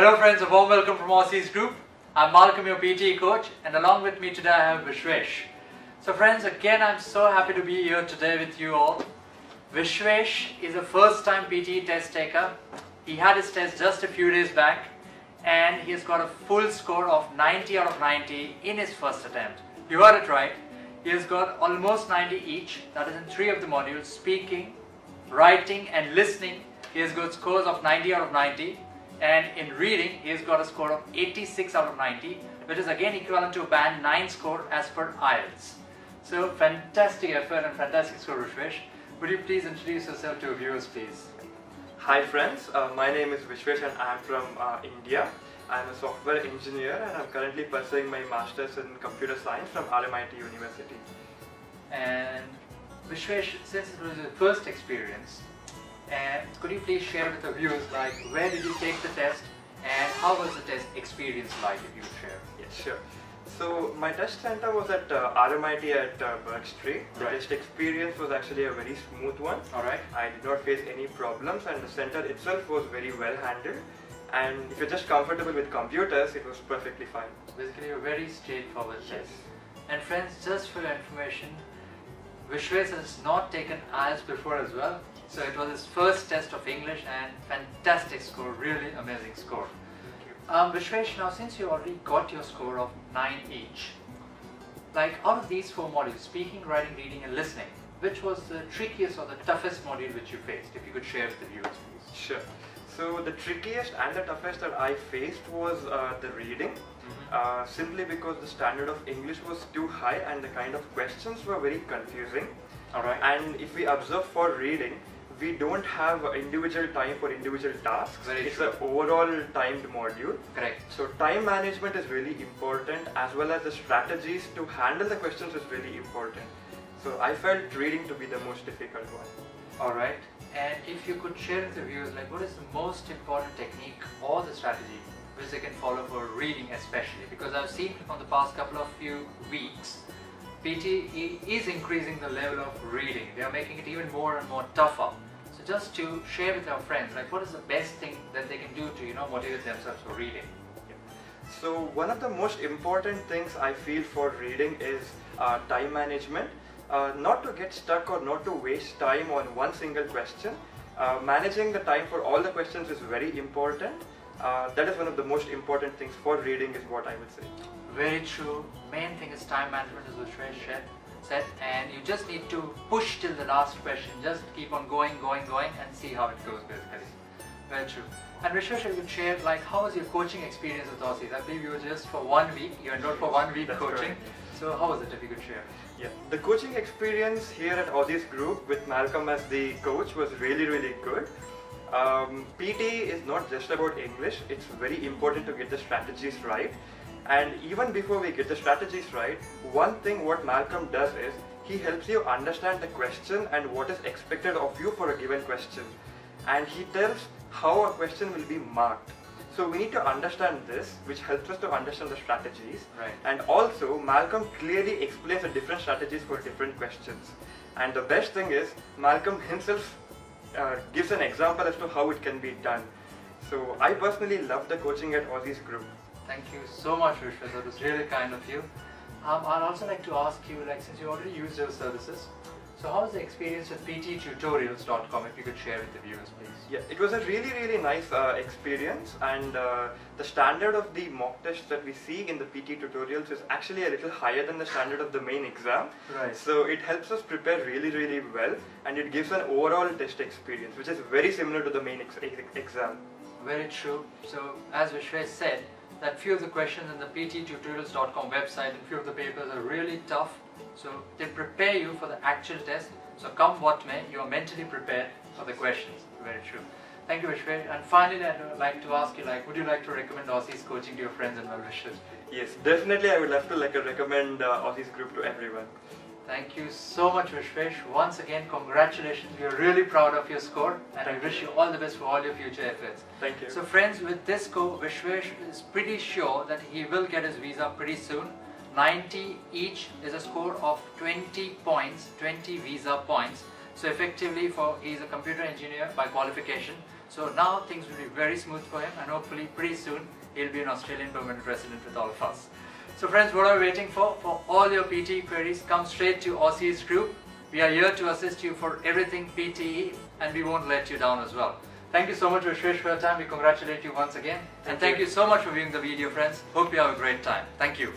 Hello friends, a warm welcome from Aussizz Group. I'm Malcolm, your PTE coach, and along with me today I have Vishwesh. So friends, again I'm so happy to be here today with you all. Vishwesh is a first time PTE test taker. He had his test just a few days back and he has got a full score of 90 out of 90 in his first attempt. You heard it right. He has got almost 90 each, that is in 3 of the modules: speaking, writing and listening. He has got scores of 90 out of 90. And in reading, he has got a score of 86 out of 90, which is again equivalent to a band 9 score as per IELTS. So fantastic effort and fantastic score, Vishwesh. Would you please introduce yourself to our viewers, please? Hi friends, my name is Vishwesh and I am from India. I am a software engineer and I am currently pursuing my Masters in Computer Science from RMIT University. And Vishwesh, since it was your first experience, could you please share with the viewers, like, where did you take the test and how was the test experience like, if you would share? Yes, sure. So my test center was at RMIT at Berg Street. The Right. test experience was actually a very smooth one. Alright. I did not face any problems and the center itself was very well handled. And if you're just comfortable with computers, it was perfectly fine. Basically a very straightforward Yes. test. And friends, just for your information, Vishwesh has not taken IELTS before as well. So it was his first test of English and fantastic score, really amazing score. Vishwesh, now since you already got your score of 9 each, like out of these 4 modules, speaking, writing, reading and listening, which was the trickiest or the toughest module which you faced? If you could share with the viewers, please. Sure. So the trickiest and the toughest that I faced was the reading. Simply because the standard of English was too high and the kind of questions were very confusing. Alright. And if we observe for reading, we don't have individual time for individual tasks. Very it's true. an overall timed module. Correct. So time management is really important, as well as the strategies to handle the questions is really important. So I felt reading to be the most difficult one. Alright. And if you could share with the viewers, like, what is the most important technique or the strategy which they can follow for reading especially? Because I've seen from the past couple of few weeks, PTE is increasing the level of reading. They are making it even more and more tougher. So just to share with our friends, like, what is the best thing that they can do to, motivate themselves for reading? So one of the most important things I feel for reading is time management. Not to get stuck or not to waste time on one single question. Managing the time for all the questions is very important. That is one of the most important things for reading, is what I would say. Very true. Main thing is time management, as Vishwesh said, and you just need to push till the last question. Just keep on going and see how it goes, basically. Very true. And Vishwesh, you could share, like, how was your coaching experience with Aussizz? I believe you were just for 1 week. You enrolled for 1 week That's coaching. correct. So how was it, if you could share? Yeah, the coaching experience here at Aussizz Group with Malcolm as the coach was really, really good. PTE is not just about English. It's very important to get the strategies right. And even before we get the strategies right, one thing what Malcolm does is he helps you understand the question and what is expected of you for a given question. And he tells how a question will be marked. So we need to understand this, which helps us to understand the strategies. Right. And also, Malcolm clearly explains the different strategies for different questions. And the best thing is, Malcolm himself gives an example as to how it can be done. So I personally love the coaching at Aussizz Group. Thank you so much, Vishwesh. That was really kind of you. I'd also like to ask you, like, since you already used your services, so how was the experience with PTEtutorials.com, if you could share with the viewers, please? Yeah, it was a really, really nice experience, and the standard of the mock tests that we see in the PT tutorials is actually a little higher than the standard of the main exam. Right. So it helps us prepare really, really well, and it gives an overall test experience, which is very similar to the main exam. Very true. So as Vishwesh said, that few of the questions in the PTEtutorials.com website and few of the papers are really tough. So they prepare you for the actual test. So come what may, you are mentally prepared for the questions. Very true. Thank you, Vishwesh. And finally, I'd like to ask you, like, would you like to recommend Aussizz coaching to your friends and well-wishers? Yes, definitely I would love to recommend Aussizz Group to everyone. Thank you so much, Vishwesh. Once again, congratulations. We are really proud of your score and I wish you all the best for all your future efforts. Thank you. So friends, with this score, Vishwesh is pretty sure that he will get his visa pretty soon. 90 each is a score of 20 points, 20 visa points. So effectively, he's a computer engineer by qualification. So now things will be very smooth for him, and hopefully pretty soon he'll be an Australian permanent resident with all of us. So friends, what are we waiting for? For all your PTE queries, come straight to Aussizz Group. We are here to assist you for everything PTE, and we won't let you down as well. Thank you so much, Vishwesh, for your time. We congratulate you once again. And thank you so much for viewing the video, friends. Hope you have a great time. Thank you.